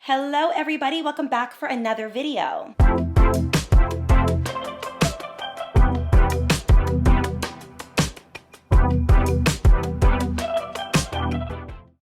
Hello everybody, welcome back for another video.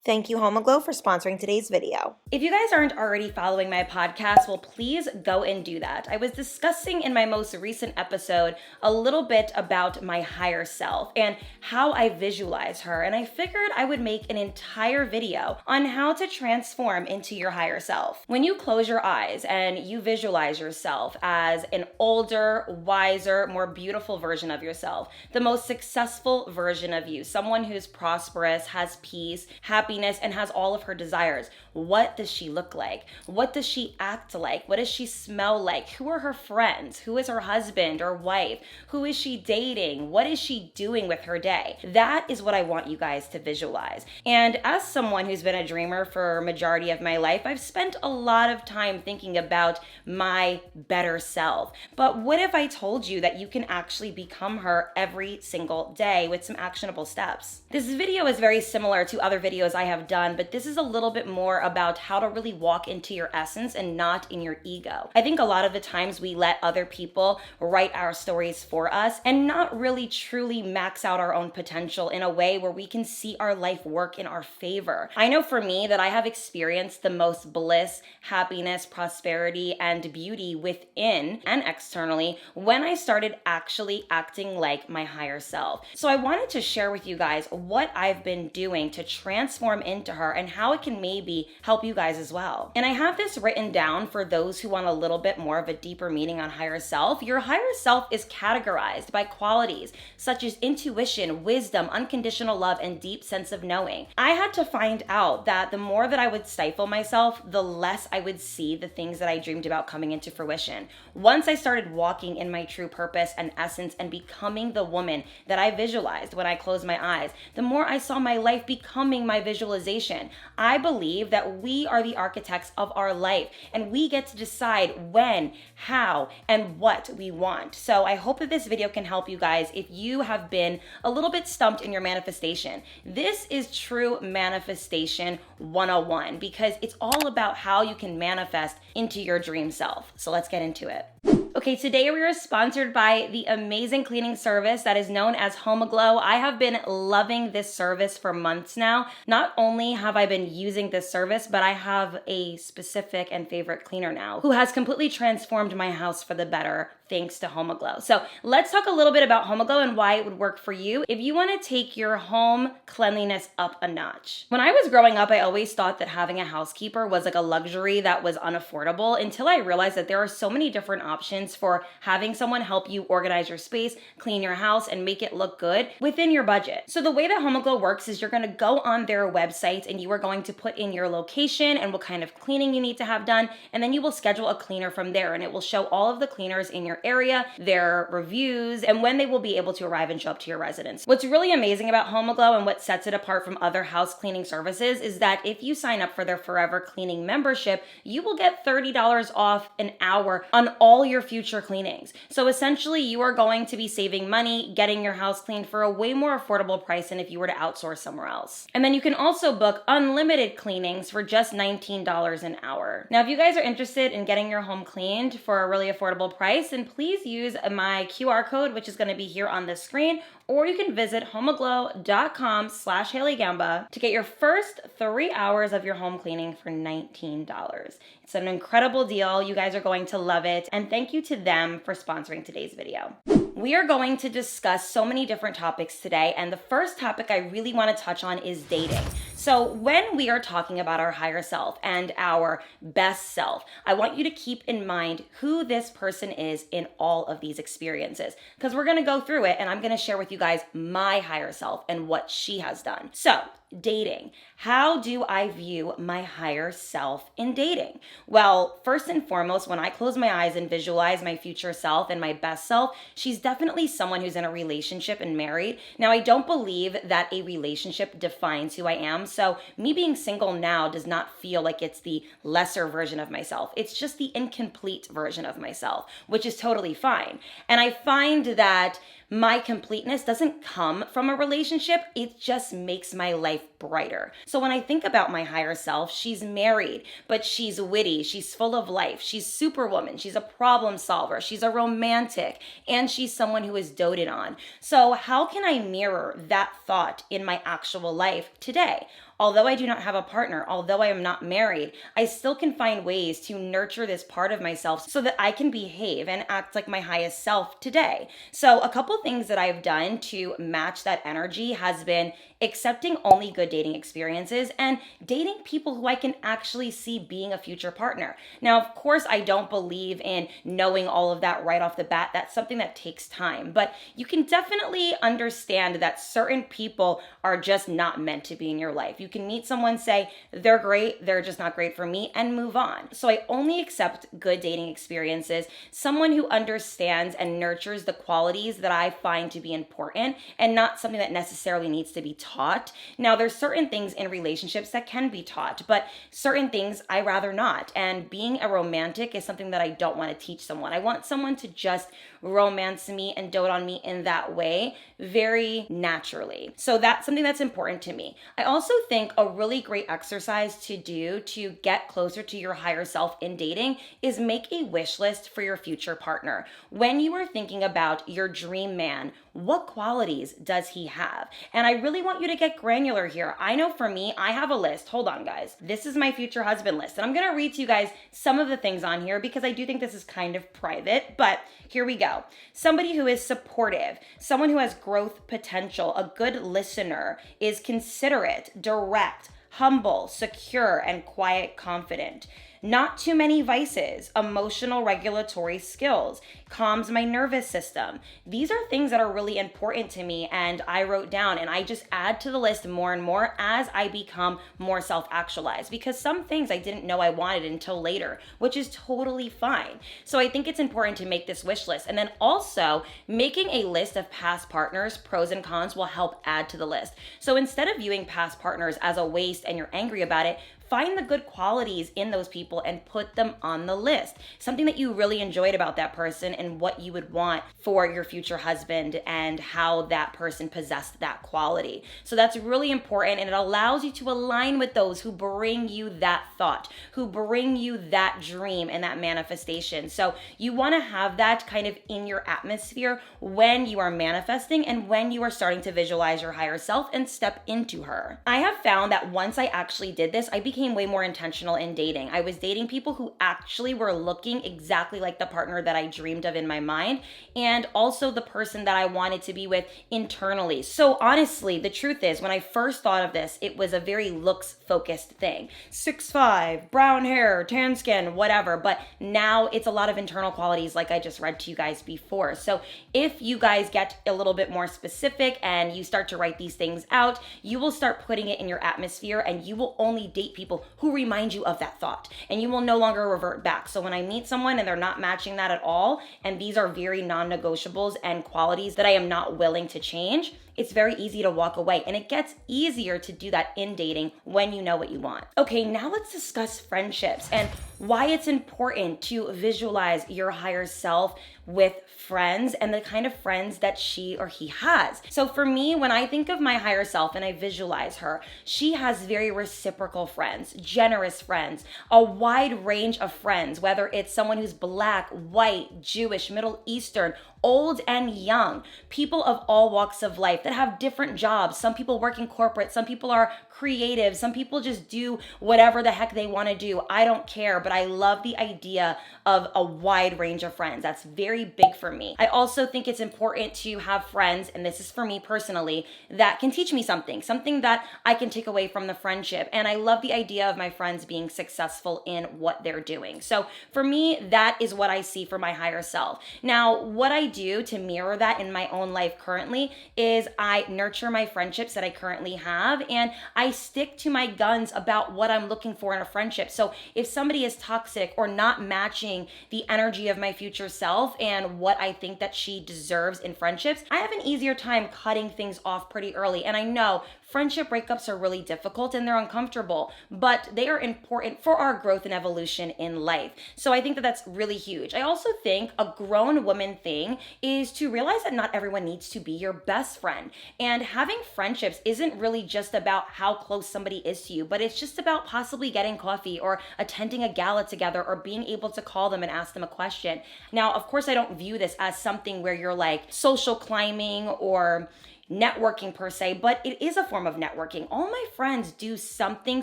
Thank you, Homoglow, for sponsoring today's video. If you guys aren't already following my podcast, well, please go and do that. I was discussing in my most recent episode a little bit about my higher self and how I visualize her, and I figured I would make an entire video on how to transform into your higher self. When you close your eyes and you visualize yourself as an older, wiser, more beautiful version of yourself, the most successful version of you, someone who's prosperous, has peace, happiness, and has all of her desires. What does she look like? What does she act like? What does she smell like? Who are her friends? Who is her husband or wife? Who is she dating? What is she doing with her day? That is what I want you guys to visualize. And as someone who's been a dreamer for a majority of my life, I've spent a lot of time thinking about my better self. But what if I told you that you can actually become her every single day with some actionable steps? This video is very similar to other videos I have done, but this is a little bit more about how to really walk into your essence and not in your ego. I think a lot of the times we let other people write our stories for us and not really truly max out our own potential in a way where we can see our life work in our favor. I know for me that I have experienced the most bliss, happiness, prosperity, and beauty within and externally when I started actually acting like my higher self. So I wanted to share with you guys what I've been doing to transform into her and how it can maybe help you guys as well. And I have this written down for those who want a little bit more of a deeper meaning on higher self. Your higher self is categorized by qualities such as intuition, wisdom, unconditional love, and deep sense of knowing. I had to find out that the more that I would stifle myself, the less I would see the things that I dreamed about coming into fruition. Once I started walking in my true purpose and essence and becoming the woman that I visualized when I closed my eyes, the more I saw my life becoming my visualization. I believe that we are the architects of our life and we get to decide when, how, and what we want. So I hope that this video can help you guys if you have been a little bit stumped in your manifestation. This is true manifestation 101 because it's all about how you can manifest into your dream self. So let's get into it. Okay, today we are sponsored by the amazing cleaning service that is known as Homoglow. I have been loving this service for months now. Not only have I been using this service, but I have a specific and favorite cleaner now who has completely transformed my house for the better thanks to Homoglow. So let's talk a little bit about Homoglow and why it would work for you if you want to take your home cleanliness up a notch. When I was growing up, I always thought that having a housekeeper was like a luxury that was unaffordable until I realized that there are so many different options for having someone help you organize your space, clean your house, and make it look good within your budget. So the way that Homoglow works is you're going to go on their website and you are going to put in your location and what kind of cleaning you need to have done, and then you will schedule a cleaner from there, and it will show all of the cleaners in your area, their reviews, and when they will be able to arrive and show up to your residence. What's really amazing about Homoglow and what sets it apart from other house cleaning services is that if you sign up for their Forever Cleaning membership, you will get $30 off an hour on all your future cleanings. So essentially, you are going to be saving money, getting your house cleaned for a way more affordable price than if you were to outsource somewhere else. And then you can also book unlimited cleanings for just $19 an hour. Now, if you guys are interested in getting your home cleaned for a really affordable price, then please use my QR code, which is going to be here on the screen, or you can visit homoglow.com/Hailey Gamba to get your first 3 hours of your home cleaning for $19. It's an incredible deal. You guys are going to love it. And thank you to them for sponsoring today's video. We are going to discuss so many different topics today, and the first topic I really want to touch on is dating. So when we are talking about our higher self and our best self, I want you to keep in mind who this person is in all of these experiences, because we're going to go through it and I'm going to share with you guys my higher self and what she has done. So dating. How do I view my higher self in dating? Well, first and foremost, when I close my eyes and visualize my future self and my best self, she's definitely someone who's in a relationship and married. Now, I don't believe that a relationship defines who I am. So me being single now does not feel like it's the lesser version of myself. It's just the incomplete version of myself, which is totally fine. And I find that my completeness doesn't come from a relationship. It just makes my life brighter. So when I think about my higher self, she's married, but she's witty. She's full of life. She's superwoman. She's a problem solver. She's a romantic, and she's someone who is doted on. So how can I mirror that thought in my actual life today? Although I do not have a partner, although I am not married, I still can find ways to nurture this part of myself so that I can behave and act like my highest self today. So a couple things that I've done to match that energy has been accepting only good dating experiences and dating people who I can actually see being a future partner. Now, of course, I don't believe in knowing all of that right off the bat. That's something that takes time, but you can definitely understand that certain people are just not meant to be in your life. You can meet someone, say, they're great, they're just not great for me, and move on. So I only accept good dating experiences, someone who understands and nurtures the qualities that I find to be important and not something that necessarily needs to be taught. Now, there's certain things in relationships that can be taught, but certain things I rather not. And being a romantic is something that I don't want to teach someone. I want someone to just romance me and dote on me in that way very naturally. So that's something that's important to me. I also think a really great exercise to do to get closer to your higher self in dating is make a wish list for your future partner. When you are thinking about your dream man, what qualities does he have? And I really want you to get granular here. I know for me, I have a list. Hold on, guys. This is my future husband list. And I'm going to read to you guys some of the things on here because I do think this is kind of private, but here we go. Somebody who is supportive, someone who has growth potential, a good listener, is considerate, direct, humble, secure, and quiet, confident. Not too many vices, emotional regulatory skills, calms my nervous system. These are things that are really important to me and I wrote down, and I just add to the list more and more as I become more self-actualized, because some things I didn't know I wanted until later, which is totally fine. So I think it's important to make this wish list. And then also making a list of past partners, pros and cons, will help add to the list. So instead of viewing past partners as a waste and you're angry about it, find the good qualities in those people and put them on the list. Something that you really enjoyed about that person and what you would want for your future husband and how that person possessed that quality. So that's really important, and it allows you to align with those who bring you that thought, who bring you that dream and that manifestation. So you want to have that kind of in your atmosphere when you are manifesting and when you are starting to visualize your higher self and step into her. I have found that once I actually did this, I became way more intentional in dating. I was dating people who actually were looking exactly like the partner that I dreamed of in my mind, and also the person that I wanted to be with internally. So honestly, the truth is, when I first thought of this, it was a very looks focused thing. 6'5", brown hair, tan skin, whatever. But now it's a lot of internal qualities like I just read to you guys before. So if you guys get a little bit more specific and you start to write these things out, you will start putting it in your atmosphere, and you will only date people who remind you of that thought, and you will no longer revert back. So when I meet someone and they're not matching that at all, and these are very non-negotiables and qualities that I am not willing to change, it's very easy to walk away, and it gets easier to do that in dating when you know what you want. Okay, now let's discuss friendships and why it's important to visualize your higher self with friends and the kind of friends that she or he has. So for me, when I think of my higher self and I visualize her, she has very reciprocal friends, generous friends, a wide range of friends, whether it's someone who's Black, white, Jewish, Middle Eastern, old and young, people of all walks of life that have different jobs. Some people work in corporate, some people are creative, some people just do whatever the heck they want to do. I don't care, but I love the idea of a wide range of friends. That's very big for me. I also think it's important to have friends, and this is for me personally, that can teach me something that I can take away from the friendship. And I love the idea of my friends being successful in what they're doing. So for me, that is what I see for my higher self. Now, what I do to mirror that in my own life currently is I nurture my friendships that I currently have, and I I stick to my guns about what I'm looking for in a friendship. So if somebody is toxic or not matching the energy of my future self and what I think that she deserves in friendships, I have an easier time cutting things off pretty early. And I know friendship breakups are really difficult and they're uncomfortable, but they are important for our growth and evolution in life. So I think that that's really huge. I also think a grown woman thing is to realize that not everyone needs to be your best friend. And having friendships isn't really just about how close somebody is to you, but it's just about possibly getting coffee or attending a gala together or being able to call them and ask them a question. Now, of course, I don't view this as something where you're like social climbing or networking per se, but it is a form of networking. All my friends do something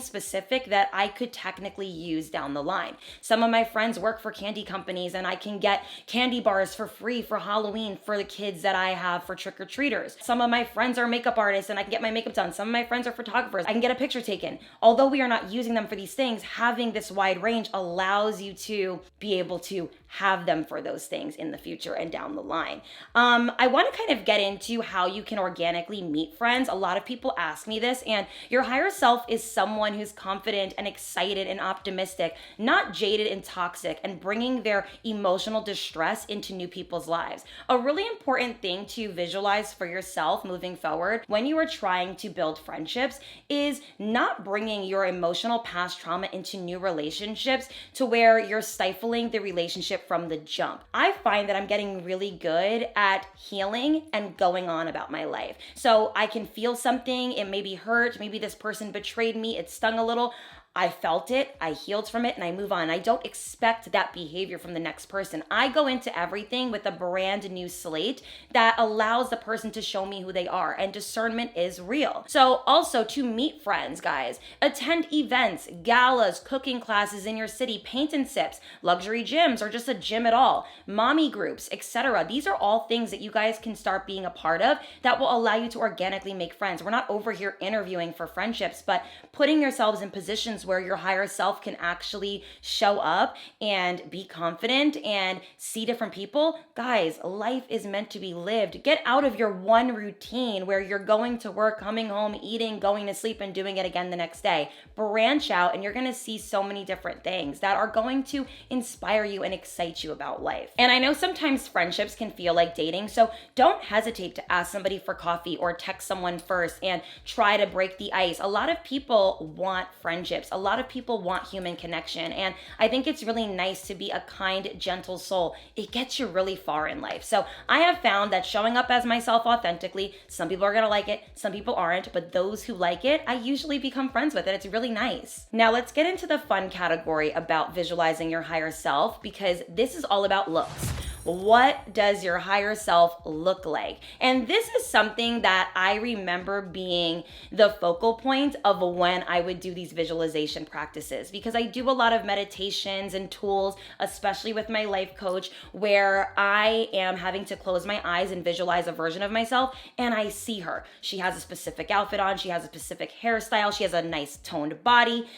specific that I could technically use down the line. Some of my friends work for candy companies and I can get candy bars for free for Halloween for the kids that I have for trick-or-treaters. Some of my friends are makeup artists and I can get my makeup done. Some of my friends are photographers. I can get a picture taken. Although we are not using them for these things, having this wide range allows you to be able to have them for those things in the future and down the line. I want to kind of get into how you can organically meet friends. A lot of people ask me this, and your higher self is someone who's confident and excited and optimistic, not jaded and toxic, and bringing their emotional distress into new people's lives. A really important thing to visualize for yourself moving forward when you are trying to build friendships is not bringing your emotional past trauma into new relationships to where you're stifling the relationship from the jump. I find that I'm getting really good at healing and going on about my life. So I can feel something, it may be hurt, maybe this person betrayed me, it stung a little. I felt it, I healed from it, and I move on. I don't expect that behavior from the next person. I go into everything with a brand new slate that allows the person to show me who they are, and discernment is real. So also to meet friends, guys, attend events, galas, cooking classes in your city, paint and sips, luxury gyms, or just a gym at all, mommy groups, etc. These are all things that you guys can start being a part of that will allow you to organically make friends. We're not over here interviewing for friendships, but putting yourselves in positions where your higher self can actually show up and be confident and see different people. Guys, life is meant to be lived. Get out of your one routine where you're going to work, coming home, eating, going to sleep, and doing it again the next day. Branch out and you're going to see so many different things that are going to inspire you and excite you about life. And I know sometimes friendships can feel like dating, so don't hesitate to ask somebody for coffee or text someone first and try to break the ice. A lot of people want friendships. A lot of people want human connection, and I think it's really nice to be a kind, gentle soul. It gets you really far in life. So I have found that showing up as myself authentically, some people are gonna like it, some people aren't, but those who like it, I usually become friends with, and it's really nice. Now let's get into the fun category about visualizing your higher self, because this is all about looks. What does your higher self look like? And this is something that I remember being the focal point of when I would do these visualization practices, because I do a lot of meditations and tools, especially with my life coach, where I am having to close my eyes and visualize a version of myself, and I see her. She has a specific outfit on, she has a specific hairstyle, she has a nice toned body.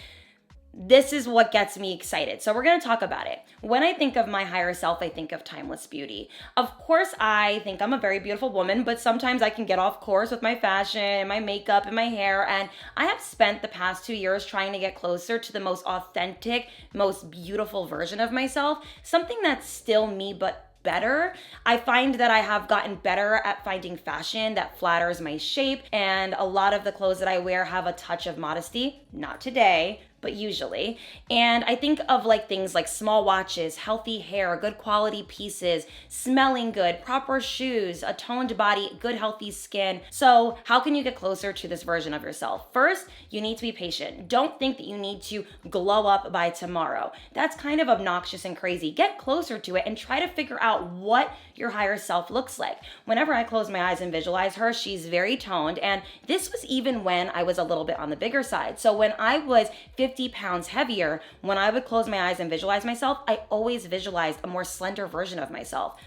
This is what gets me excited. So we're going to talk about it. When I think of my higher self, I think of timeless beauty. Of course, I think I'm a very beautiful woman, but sometimes I can get off course with my fashion and my makeup and my hair. And I have spent the past 2 years trying to get closer to the most authentic, most beautiful version of myself. Something that's still me, but better. I find that I have gotten better at finding fashion that flatters my shape, and a lot of the clothes that I wear have a touch of modesty. Not today, but usually. And I think of like things like small watches, healthy hair, good quality pieces, smelling good, proper shoes, a toned body, good healthy skin. So how can you get closer to this version of yourself? First, you need to be patient. Don't think that you need to glow up by tomorrow. That's kind of obnoxious and crazy. Get closer to it and try to figure out what your higher self looks like. Whenever I close my eyes and visualize her, she's very toned. And this was even when I was a little bit on the bigger side. So when I was 50 pounds heavier, when I would close my eyes and visualize myself, I always visualized a more slender version of myself.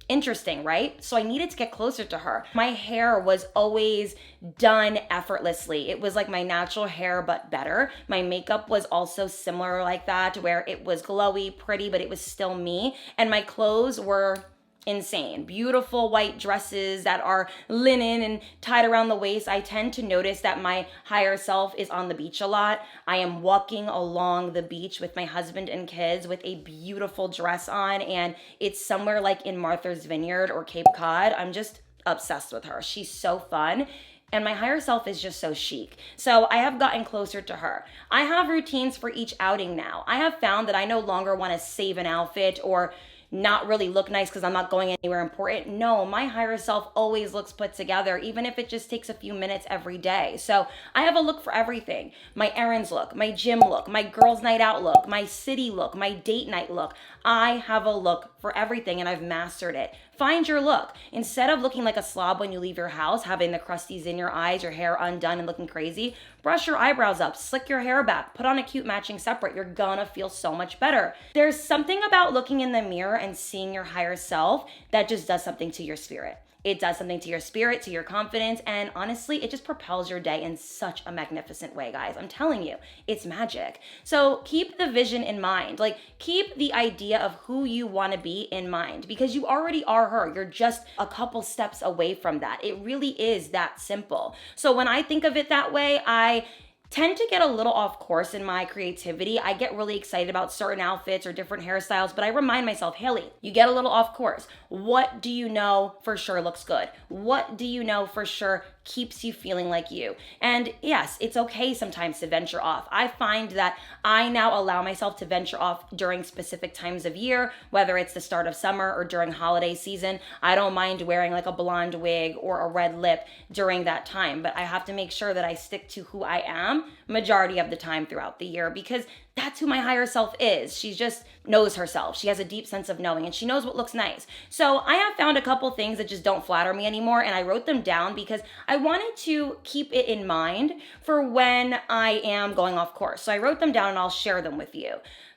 Interesting, right? So I needed to get closer to her. My hair was always done effortlessly. It was like my natural hair, but better. My makeup was also similar like that, where it was glowy, pretty, but it was still me. And my clothes were insane. Beautiful white dresses that are linen and tied around the waist. I tend to notice that my higher self is on the beach a lot. I am walking along the beach with my husband and kids with a beautiful dress on, and it's somewhere like in Martha's Vineyard or Cape Cod. I'm just obsessed with her. She's so fun. And my higher self is just so chic. So I have gotten closer to her. I have routines for each outing now. I have found that I no longer want to save an outfit or not really look nice because I'm not going anywhere important. No, my higher self always looks put together, even if it just takes a few minutes every day. So I have a look for everything. My errands look, my gym look, my girls' night out look, my city look, my date night look. I have a look for everything and I've mastered it. Find your look. Instead of looking like a slob when you leave your house, having the crusties in your eyes, your hair undone and looking crazy, brush your eyebrows up, slick your hair back, put on a cute matching separate. You're gonna feel so much better. There's something about looking in the mirror and seeing your higher self that just does something to your spirit. It does something to your spirit, to your confidence, and honestly, it just propels your day in such a magnificent way, guys. I'm telling you, it's magic. So keep the vision in mind. Like, keep the idea of who you want to be in mind because you already are her. You're just a couple steps away from that. It really is that simple. So when I think of it that way, I tend to get a little off course in my creativity. I get really excited about certain outfits or different hairstyles, but I remind myself, Hailey, you get a little off course. What do you know for sure looks good? What do you know for sure keeps you feeling like you? And yes, it's okay sometimes to venture off. I find that I now allow myself to venture off during specific times of year, whether it's the start of summer or during holiday season. I don't mind wearing like a blonde wig or a red lip during that time, but I have to make sure that I stick to who I am majority of the time throughout the year because that's who my higher self is. She just knows herself. She has a deep sense of knowing and she knows what looks nice. So I have found a couple things that just don't flatter me anymore and I wrote them down because I wanted to keep it in mind for when I am going off course. So I wrote them down and I'll share them with you.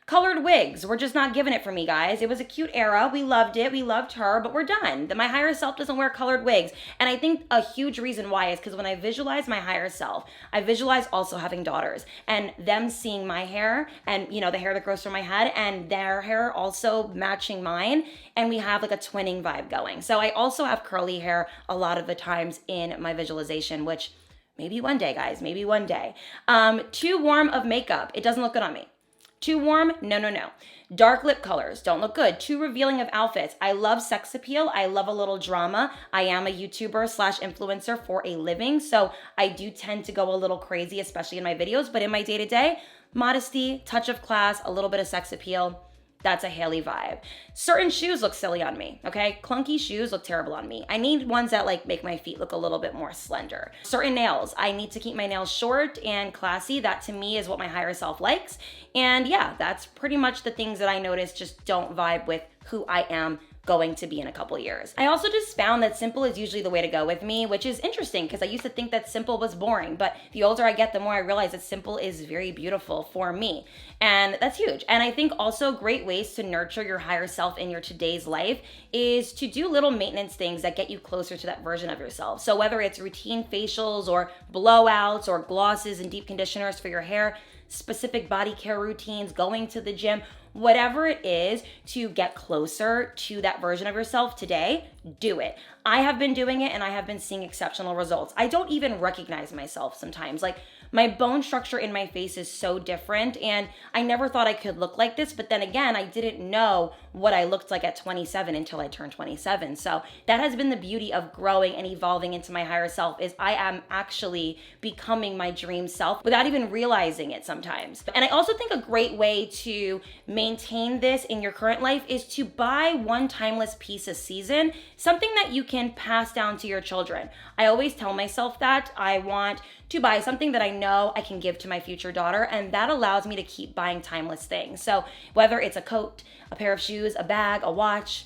Colored wigs, we're just not giving it for me, guys. It was a cute era. We loved it. We loved her, but we're done. My higher self doesn't wear colored wigs. And I think a huge reason why is because when I visualize my higher self, I visualize also having daughters and them seeing my hair and, you know, the hair that grows from my head and their hair also matching mine. And we have like a twinning vibe going. So I also have curly hair a lot of the times in my visualization, which maybe one day, guys, maybe one day. Too warm of makeup. It doesn't look good on me. Too warm? No, no, no. Dark lip colors don't look good. Too revealing of outfits. I love sex appeal. I love a little drama. I am a YouTuber / influencer for a living, so I do tend to go a little crazy, especially in my videos, but in my day-to-day, modesty, touch of class, a little bit of sex appeal. That's a Hailey vibe. Certain shoes look silly on me, okay? Clunky shoes look terrible on me. I need ones that like make my feet look a little bit more slender. Certain nails, I need to keep my nails short and classy. That to me is what my higher self likes. And yeah, that's pretty much the things that I notice just don't vibe with who I am going to be in a couple years. I also just found that simple is usually the way to go with me, which is interesting because I used to think that simple was boring, but the older I get, the more I realize that simple is very beautiful for me. And that's huge. And I think also great ways to nurture your higher self in your today's life is to do little maintenance things that get you closer to that version of yourself. So whether it's routine facials or blowouts or glosses and deep conditioners for your hair, specific body care routines, going to the gym, whatever it is to get closer to that version of yourself today, do it. I have been doing it and I have been seeing exceptional results. I don't even recognize myself sometimes. Like my bone structure in my face is so different and I never thought I could look like this, but then again, I didn't know what I looked like at 27 until I turned 27. So that has been the beauty of growing and evolving into my higher self is I am actually becoming my dream self without even realizing it sometimes. And I also think a great way to maintain this in your current life is to buy one timeless piece a season, something that you can pass down to your children. I always tell myself that I want to buy something that I know I can give to my future daughter, and that allows me to keep buying timeless things. So whether it's a coat, a pair of shoes, a bag, a watch,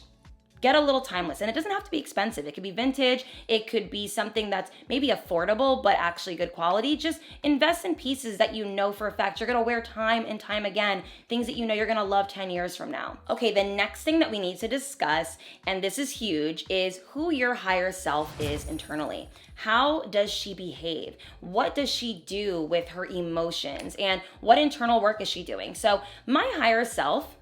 get a little timeless. And it doesn't have to be expensive. It could be vintage. It could be something that's maybe affordable, but actually good quality. Just invest in pieces that you know for a fact you're gonna wear time and time again, things that you know you're gonna love 10 years from now. Okay, the next thing that we need to discuss, and this is huge, is who your higher self is internally. How does she behave? What does she do with her emotions? And what internal work is she doing? So my higher self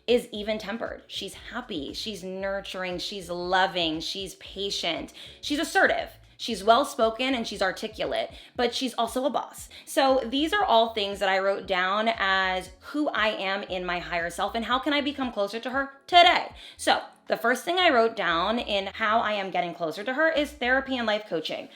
is even-tempered. She's happy, she's nurturing, she's loving, she's patient, she's assertive. She's well-spoken and she's articulate, but she's also a boss. So these are all things that I wrote down as who I am in my higher self and how can I become closer to her today. So the first thing I wrote down in how I am getting closer to her is therapy and life coaching.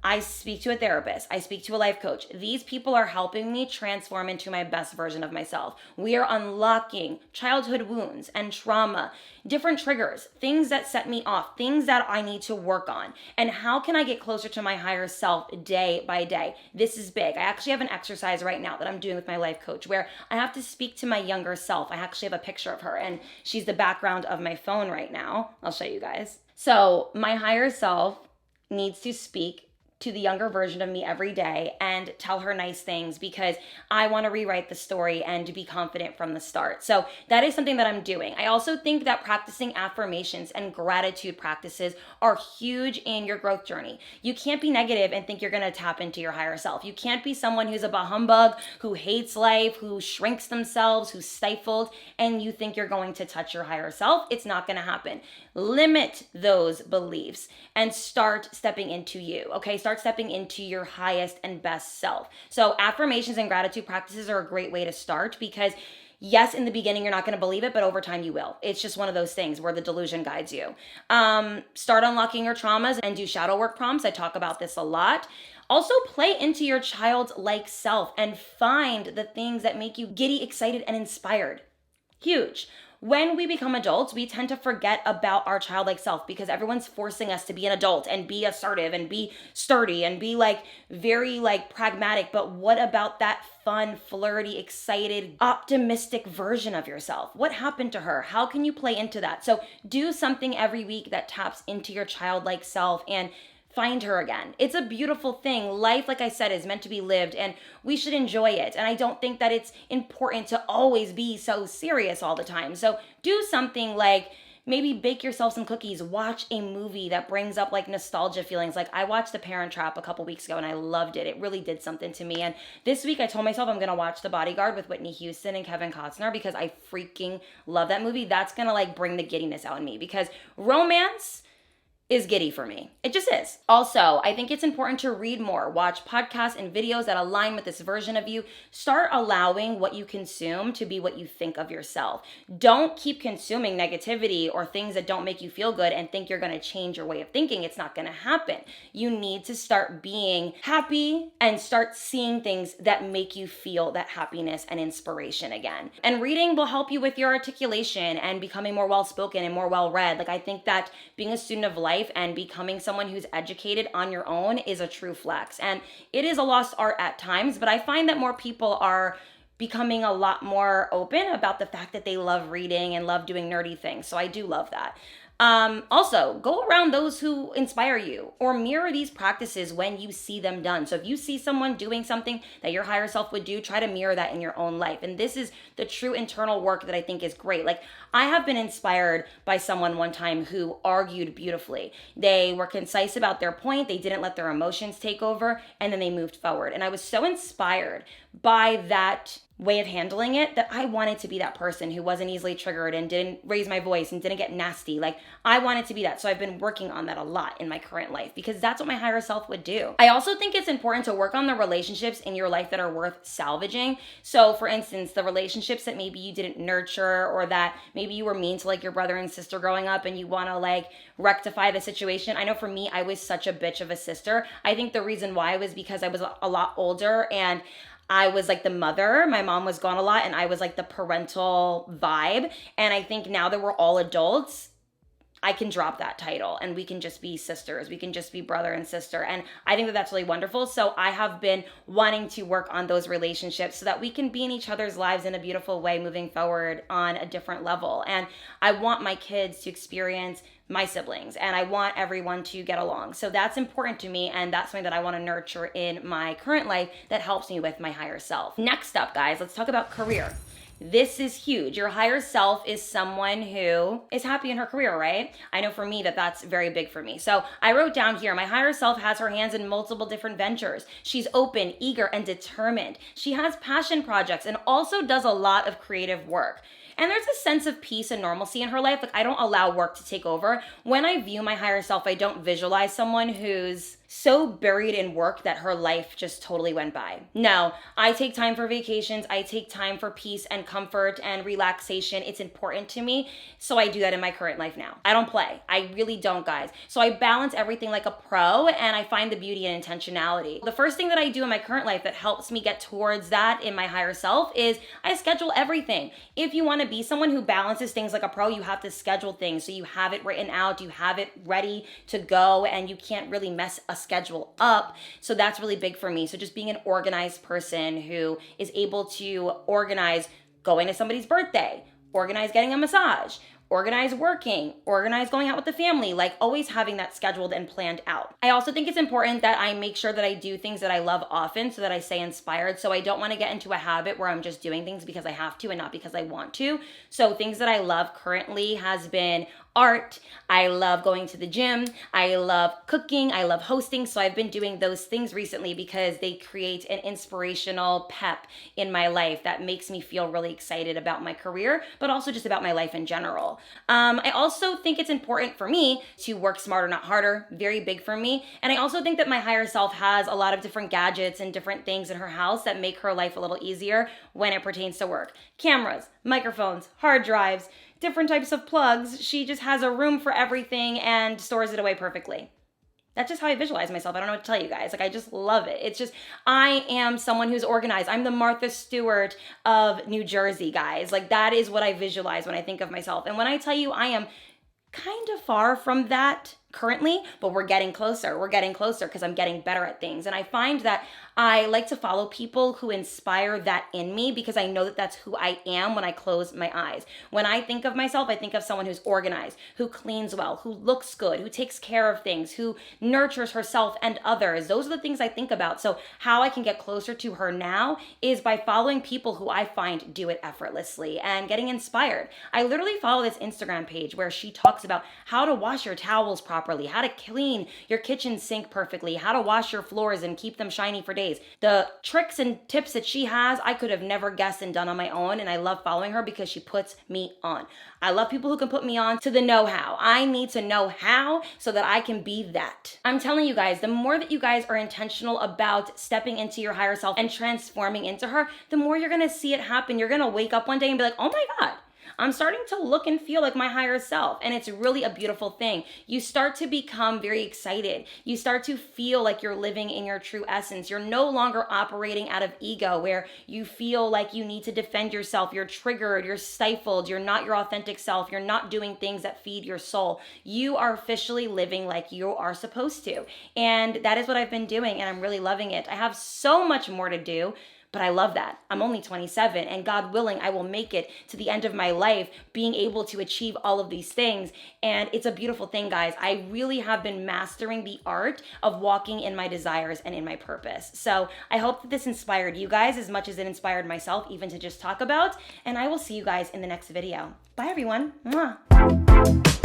I speak to a therapist. I speak to a life coach. These people are helping me transform into my best version of myself. We are unlocking childhood wounds and trauma, different triggers, things that set me off, things that I need to work on. And how can I get closer to my higher self day by day? This is big. I actually have an exercise right now that I'm doing with my life coach where I have to speak to my younger self. I actually have a picture of her and she's the background of my phone right now. I'll show you guys. So my higher self needs to speak to the younger version of me every day and tell her nice things because I want to rewrite the story and to be confident from the start. So that is something that I'm doing. I also think that practicing affirmations and gratitude practices are huge in your growth journey. You can't be negative and think you're going to tap into your higher self. You can't be someone who's a bah humbug, who hates life, who shrinks themselves, who's stifled, and you think you're going to touch your higher self. It's not going to happen. Limit those beliefs and start stepping into you, okay? Start stepping into your highest and best self. So affirmations and gratitude practices are a great way to start because yes, in the beginning, you're not going to believe it, but over time you will. It's just one of those things where the delusion guides you. Start unlocking your traumas and do shadow work prompts. I talk about this a lot. Also play into your childlike self and find the things that make you giddy, excited, and inspired. Huge. When we become adults, we tend to forget about our childlike self because everyone's forcing us to be an adult and be assertive and be sturdy and be very pragmatic. But what about that fun, flirty, excited, optimistic version of yourself? What happened to her? How can you play into that? So do something every week that taps into your childlike self and find her again. It's a beautiful thing. Life, like I said, is meant to be lived and we should enjoy it. And I don't think that it's important to always be so serious all the time. So do something like maybe bake yourself some cookies, watch a movie that brings up nostalgia feelings. Like I watched The Parent Trap a couple weeks ago and I loved it. It really did something to me. And this week I told myself I'm going to watch The Bodyguard with Whitney Houston and Kevin Costner because I freaking love that movie. That's going to bring the giddiness out in me because romance is giddy for me. It just is. Also, I think it's important to read more, watch podcasts and videos that align with this version of you. Start allowing what you consume to be what you think of yourself. Don't keep consuming negativity or things that don't make you feel good and think you're going to change your way of thinking. It's not going to happen. You need to start being happy and start seeing things that make you feel that happiness and inspiration again. And reading will help you with your articulation and becoming more well-spoken and more well-read. I think that being a student of life and becoming someone who's educated on your own is a true flex. And it is a lost art at times, but I find that more people are becoming a lot more open about the fact that they love reading and love doing nerdy things. So I do love that. Also, go around those who inspire you or mirror these practices when you see them done. So if you see someone doing something that your higher self would do, try to mirror that in your own life. And this is the true internal work that I think is great. I have been inspired by someone one time who argued beautifully. They were concise about their point. They didn't let their emotions take over, and then they moved forward. And I was so inspired by that way of handling it that I wanted to be that person who wasn't easily triggered and didn't raise my voice and didn't get nasty. I wanted to be that. So I've been working on that a lot in my current life because that's what my higher self would do. I also think it's important to work on the relationships in your life that are worth salvaging. So for instance, the relationships that maybe you didn't nurture or that maybe you were mean to your brother and sister growing up and you want to rectify the situation. I know for me, I was such a bitch of a sister. I think the reason why was because I was a lot older and I was the mother. My mom was gone a lot and I was the parental vibe. And I think now that we're all adults, I can drop that title and we can just be sisters. We can just be brother and sister. And I think that that's really wonderful. So I have been wanting to work on those relationships so that we can be in each other's lives in a beautiful way moving forward on a different level. And I want my kids to experience my siblings and I want everyone to get along. So that's important to me and that's something that I want to nurture in my current life that helps me with my higher self. Next up, guys, let's talk about career. This is huge. Your higher self is someone who is happy in her career, right? I know for me that's very big for me. So I wrote down here, my higher self has her hands in multiple different ventures. She's open, eager, and determined. She has passion projects and also does a lot of creative work. And there's a sense of peace and normalcy in her life. Like, I don't allow work to take over. When I view my higher self, I don't visualize someone who's so buried in work that her life just totally went by. No, I take time for vacations. I take time for peace and comfort and relaxation. It's important to me. So I do that in my current life now. I don't play. I really don't, guys. So I balance everything like a pro, and I find the beauty in intentionality. The first thing that I do in my current life that helps me get towards that in my higher self is I schedule everything. If you want to be someone who balances things like a pro, you have to schedule things. So you have it written out, you have it ready to go, and you can't really mess a schedule up. So that's really big for me. So just being an organized person who is able to organize going to somebody's birthday, organize getting a massage, organize working, organize going out with the family, like always having that scheduled and planned out. I also think it's important that I make sure that I do things that I love often so that I stay inspired. So I don't want to get into a habit where I'm just doing things because I have to and not because I want to. So things that I love currently has been art. I love going to the gym. I love cooking. I love hosting. So I've been doing those things recently because they create an inspirational pep in my life that makes me feel really excited about my career, but also just about my life in general. I also think it's important for me to work smarter, not harder. Very big for me. And I also think that my higher self has a lot of different gadgets and different things in her house that make her life a little easier when it pertains to work. Cameras, microphones, hard drives, different types of plugs. She just has a room for everything and stores it away perfectly. That's just how I visualize myself. I don't know what to tell you guys. Like, I just love it. It's just, I am someone who's organized. I'm the Martha Stewart of New Jersey, guys. Like, that is what I visualize when I think of myself. And when I tell you I am kind of far from that currently, but we're getting closer. We're getting closer because I'm getting better at things. And I find that I like to follow people who inspire that in me because I know that that's who I am when I close my eyes. When I think of myself, I think of someone who's organized, who cleans well, who looks good, who takes care of things, who nurtures herself and others. Those are the things I think about. So how I can get closer to her now is by following people who I find do it effortlessly and getting inspired. I literally follow this Instagram page where she talks about how to wash your towels properly, how to clean your kitchen sink perfectly, how to wash your floors and keep them shiny for days. The tricks and tips that she has, I could have never guessed and done on my own. And I love following her because she puts me on. I love people who can put me on to the know-how. I need to know how so that I can be that. I'm telling you guys, the more that you guys are intentional about stepping into your higher self and transforming into her, the more you're going to see it happen. You're going to wake up one day and be like, oh my God, I'm starting to look and feel like my higher self. And it's really a beautiful thing. You start to become very excited. You start to feel like you're living in your true essence. You're no longer operating out of ego where you feel like you need to defend yourself. You're triggered, you're stifled, you're not your authentic self. You're not doing things that feed your soul. You are officially living like you are supposed to. And that is what I've been doing, and I'm really loving it. I have so much more to do. But I love that. I'm only 27, and God willing, I will make it to the end of my life being able to achieve all of these things. And it's a beautiful thing, guys. I really have been mastering the art of walking in my desires and in my purpose. So I hope that this inspired you guys as much as it inspired myself, even to just talk about. And I will see you guys in the next video. Bye, everyone. Mwah.